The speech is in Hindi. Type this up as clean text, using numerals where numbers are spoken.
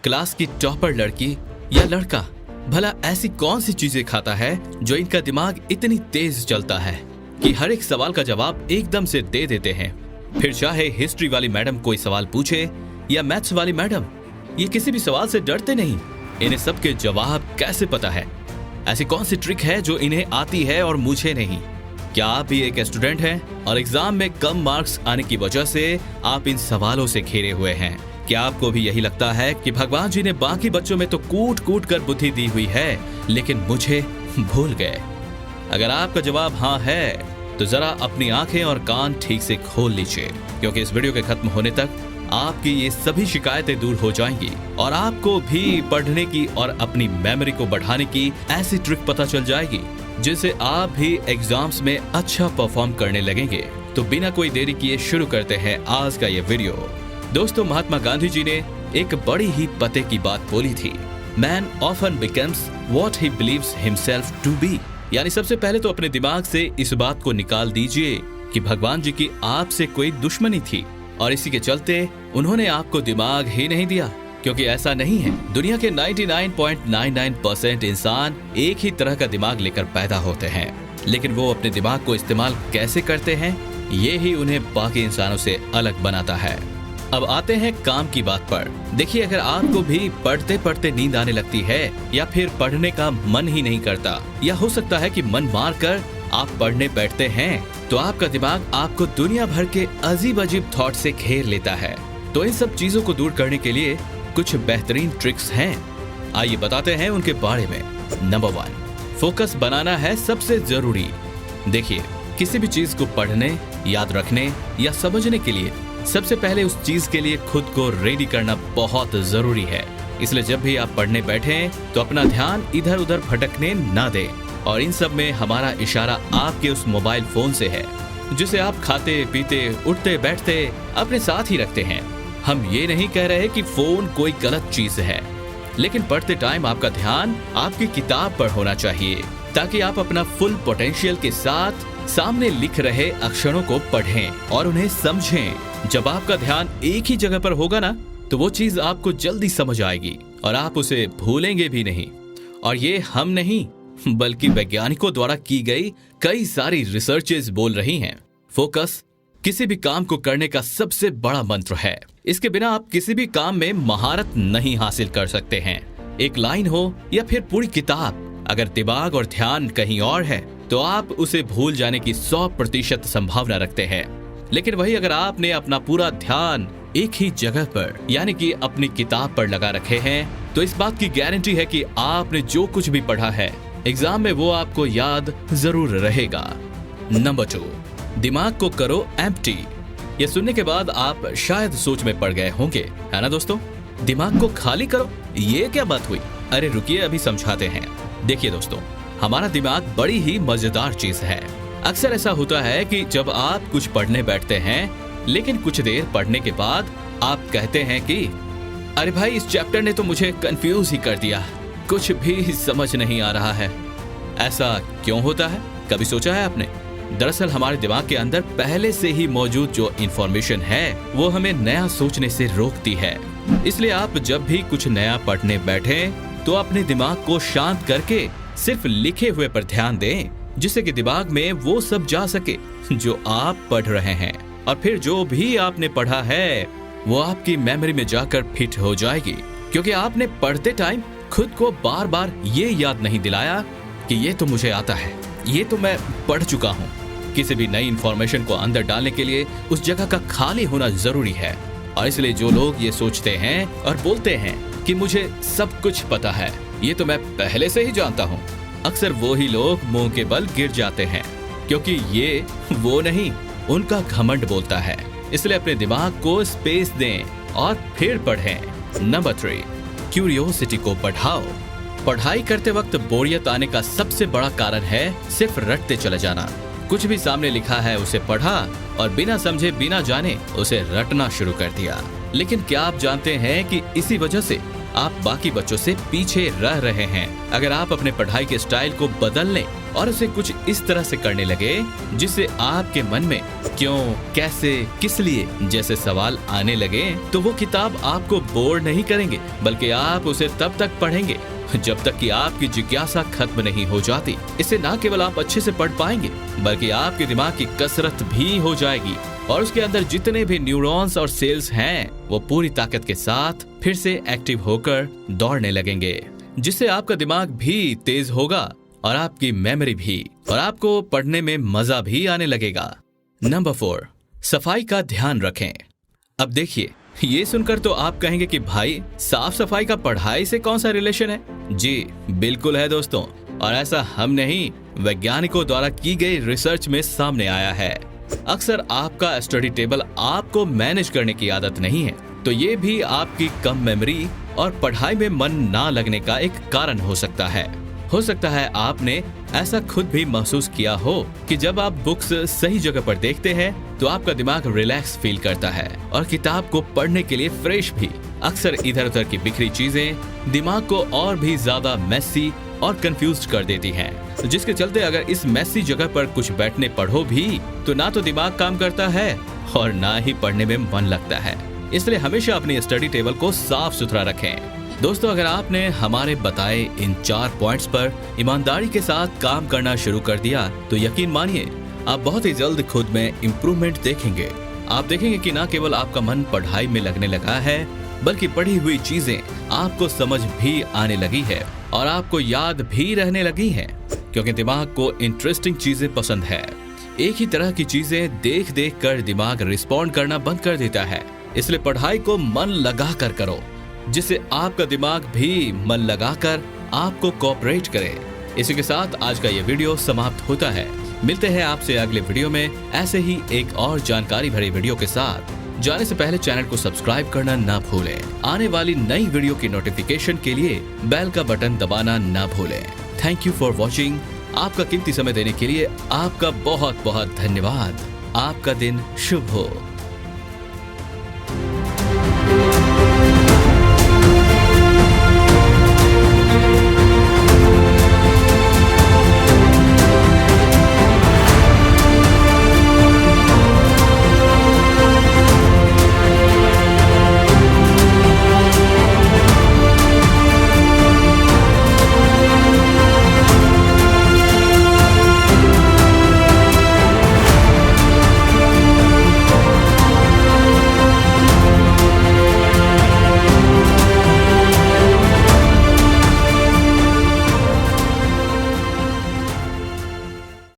क्लास की टॉपर लड़की या लड़का भला ऐसी कौन सी चीजें खाता है जो इनका दिमाग इतनी तेज चलता है कि हर एक सवाल का जवाब एकदम से दे देते हैं। फिर चाहे हिस्ट्री वाली मैडम कोई सवाल पूछे या मैथ्स वाली मैडम, ये किसी भी सवाल से डरते नहीं। इन्हें सबके जवाब कैसे पता है? ऐसी कौन सी ट्रिक है जो इन्हें आती है और मुझे नहीं? क्या आप भी एक स्टूडेंट हैं और एग्जाम में कम मार्क्स आने की वजह से आप इन सवालों से घिरे हुए हैं? क्या आपको भी यही लगता है कि भगवान जी ने बाकी बच्चों में तो कूट कूट कर बुद्धि दी हुई है, लेकिन मुझे भूल गए? अगर आपका जवाब हाँ है तो जरा अपनी आंखें और कान ठीक से खोल लीजिए, क्योंकि इस वीडियो के खत्म होने तक आपकी ये सभी शिकायतें दूर हो जाएंगी और आपको भी पढ़ने की और अपनी मेमोरी को बढ़ाने की ऐसी ट्रिक पता चल जाएगी जिससे आप भी एग्जाम्स में अच्छा परफॉर्म करने लगेंगे। तो बिना कोई देरी किए शुरू करते हैं आज का ये वीडियो। दोस्तों, महात्मा गांधी जी ने एक बड़ी ही पते की बात बोली थी, man often becomes what he believes himself to be. यानी सबसे पहले तो अपने दिमाग से इस बात को निकाल दीजिए कि भगवान जी की आपसे कोई दुश्मनी थी और इसी के चलते उन्होंने आपको दिमाग ही नहीं दिया, क्योंकि ऐसा नहीं है। दुनिया के 99.99% इंसान एक ही तरह का दिमाग लेकर पैदा होते हैं, लेकिन वो अपने दिमाग को इस्तेमाल कैसे करते हैं ये ही उन्हें बाकी इंसानों से अलग बनाता है। अब आते हैं काम की बात पर। देखिए, अगर आपको भी पढ़ते पढ़ते नींद आने लगती है या फिर पढ़ने का मन ही नहीं करता, या हो सकता है कि मन मार कर आप पढ़ने बैठते हैं, तो आपका दिमाग आपको दुनिया भर के अजीब अजीब थॉट से घेर लेता है। तो इन सब चीजों को दूर करने के लिए कुछ बेहतरीन ट्रिक्स हैं, आइए बताते हैं उनके बारे में। नंबर 1, फोकस बनाना है सबसे जरूरी। देखिए, किसी भी चीज को पढ़ने, याद रखने या समझने के लिए सबसे पहले उस चीज के लिए खुद को रेडी करना बहुत जरूरी है। इसलिए जब भी आप पढ़ने बैठें तो अपना ध्यान इधर उधर भटकने ना दें, और इन सब में हमारा इशारा आपके उस मोबाइल फोन से है जिसे आप खाते पीते उठते बैठते अपने साथ ही रखते हैं। हम ये नहीं कह रहे कि फोन कोई गलत चीज है, लेकिन पढ़ते टाइम आपका ध्यान आपकी किताब पर होना चाहिए, ताकि आप अपना फुल पोटेंशियल के साथ सामने लिख रहे अक्षरों को पढ़ें और उन्हें समझें। जब आपका ध्यान एक ही जगह पर होगा ना, तो वो चीज आपको जल्दी समझ आएगी और आप उसे भूलेंगे भी नहीं। और ये हम नहीं, बल्कि वैज्ञानिकों द्वारा की गई कई सारी रिसर्चेस बोल रही हैं। फोकस किसी भी काम को करने का सबसे बड़ा मंत्र है। इसके बिना आप किसी भी काम में महारत नहीं हासिल कर सकते हैं। एक लाइन हो या फिर पूरी किताब, अगर दिमाग और ध्यान कहीं और है तो आप उसे भूल जाने की 100% संभावना रखते हैं। लेकिन वही अगर आपने अपना पूरा ध्यान एक ही जगह पर यानी कि अपनी किताब पर लगा रखे हैं, तो इस बात की गारंटी है कि आपने जो कुछ भी पढ़ा है एग्जाम में वो आपको याद जरूर रहेगा। नंबर 2, दिमाग को करो एम्प्टी। ये सुनने के बाद आप शायद सोच में पड़ गए होंगे, है ना दोस्तों? दिमाग को खाली करो, ये क्या बात हुई? अरे रुकिए, अभी समझाते हैं। देखिए दोस्तों, हमारा दिमाग बड़ी ही मजेदार चीज है। अक्सर ऐसा होता है कि जब आप कुछ पढ़ने बैठते हैं, लेकिन कुछ देर पढ़ने के बाद आप कहते हैं कि अरे भाई, इस चैप्टर ने तो मुझे कंफ्यूज ही कर दिया, कुछ भी समझ नहीं आ रहा है। ऐसा क्यों होता है? कभी सोचा है आपने? दरअसल हमारे दिमाग के अंदर पहले से ही मौजूद जो इंफॉर्मेशन है वो हमें नया सोचने से रोकती है। इसलिए आप जब भी कुछ नया पढ़ने बैठें तो अपने दिमाग को शांत करके सिर्फ लिखे हुए पर ध्यान दें, जिससे कि दिमाग में वो सब जा सके जो आप पढ़ रहे हैं, और फिर जो भी आपने पढ़ा है वो आपकी मेमोरी में जाकर फिट हो जाएगी, क्योंकि आपने पढ़ते टाइम खुद को बार बार ये याद नहीं दिलाया कि ये तो मुझे आता है, ये तो मैं पढ़ चुका हूँ। किसी भी नई इंफॉर्मेशन को अंदर डालने के लिए उस जगह का खाली होना जरूरी है। और इसलिए जो लोग ये सोचते हैं और बोलते हैं कि मुझे सब कुछ पता है, ये तो मैं पहले से ही जानता हूँ, अक्सर वो ही लोग मुंह के बल गिर जाते हैं, क्योंकि ये वो नहीं, उनका घमंड बोलता है। इसलिए अपने दिमाग को स्पेस दें और फिर पढ़ें। नंबर 3, क्यूरियोसिटी को बढ़ाओ। पढ़ाई करते वक्त बोरियत आने का सबसे बड़ा कारण है सिर्फ रटते चले जाना। कुछ भी सामने लिखा है उसे पढ़ा और बिना समझे बिना जाने उसे रटना शुरू कर दिया। लेकिन क्या आप जानते हैं कि इसी वजह से आप बाकी बच्चों से पीछे रह रहे हैं। अगर आप अपने पढ़ाई के स्टाइल को बदल लें और उसे कुछ इस तरह से करने लगे जिससे आपके मन में क्यों, कैसे, किस लिए जैसे सवाल आने लगे, तो वो किताब आपको बोर नहीं करेंगे, बल्कि आप उसे तब तक पढ़ेंगे जब तक कि आपकी जिज्ञासा खत्म नहीं हो जाती। इससे न केवल आप अच्छे से पढ़ पाएंगे, बल्कि आपके दिमाग की कसरत भी हो जाएगी और उसके अंदर जितने भी न्यूरॉन्स और सेल्स हैं वो पूरी ताकत के साथ फिर से एक्टिव होकर दौड़ने लगेंगे, जिससे आपका दिमाग भी तेज होगा और आपकी मेमोरी भी, और आपको पढ़ने में मजा भी आने लगेगा। नंबर 4, सफाई का ध्यान रखें। अब देखिए, ये सुनकर तो आप कहेंगे कि भाई साफ सफाई का पढ़ाई से कौन सा रिलेशन है? जी बिल्कुल है दोस्तों, और ऐसा हम नहीं, वैज्ञानिकों द्वारा की गई रिसर्च में सामने आया है। अक्सर आपका स्टडी टेबल आपको मैनेज करने की आदत नहीं है, तो ये भी आपकी कम मेमोरी और पढ़ाई में मन ना लगने का एक कारण हो सकता है। हो सकता है आपने ऐसा खुद भी महसूस किया हो कि जब आप बुक्स सही जगह पर देखते हैं तो आपका दिमाग रिलैक्स फील करता है और किताब को पढ़ने के लिए फ्रेश भी। अक्सर इधर उधर की बिखरी चीजें दिमाग को और भी ज्यादा मेसी और कंफ्यूज कर देती हैं, जिसके चलते अगर इस मेसी जगह पर कुछ बैठने पढ़ो भी तो ना तो दिमाग काम करता है और ना ही पढ़ने में मन लगता है। इसलिए हमेशा अपनी स्टडी टेबल को साफ सुथरा रखें। दोस्तों, अगर आपने हमारे बताए इन 4 पॉइंट्स पर ईमानदारी के साथ काम करना शुरू कर दिया तो यकीन मानिए आप बहुत ही जल्द खुद में इम्प्रूवमेंट देखेंगे। आप देखेंगे कि न केवल आपका मन पढ़ाई में लगने लगा है, बल्कि पढ़ी हुई चीजें आपको समझ भी आने लगी है और आपको याद भी रहने लगी है, क्योंकि दिमाग को इंटरेस्टिंग चीजें पसंद है। एक ही तरह की चीजें देख देख कर दिमाग रिस्पॉन्ड करना बंद कर देता है। इसलिए पढ़ाई को मन लगा कर करो, जिससे आपका दिमाग भी मन लगाकर आपको कोऑपरेट करे। इसी के साथ आज का ये वीडियो समाप्त होता है। मिलते हैं आपसे अगले वीडियो में ऐसे ही एक और जानकारी भरी वीडियो के साथ। जाने से पहले चैनल को सब्सक्राइब करना ना भूलें। आने वाली नई वीडियो की नोटिफिकेशन के लिए बेल का बटन दबाना ना भूलें। Thank you for watching. आपका कीमती समय देने के लिए आपका बहुत बहुत धन्यवाद। आपका दिन शुभ हो।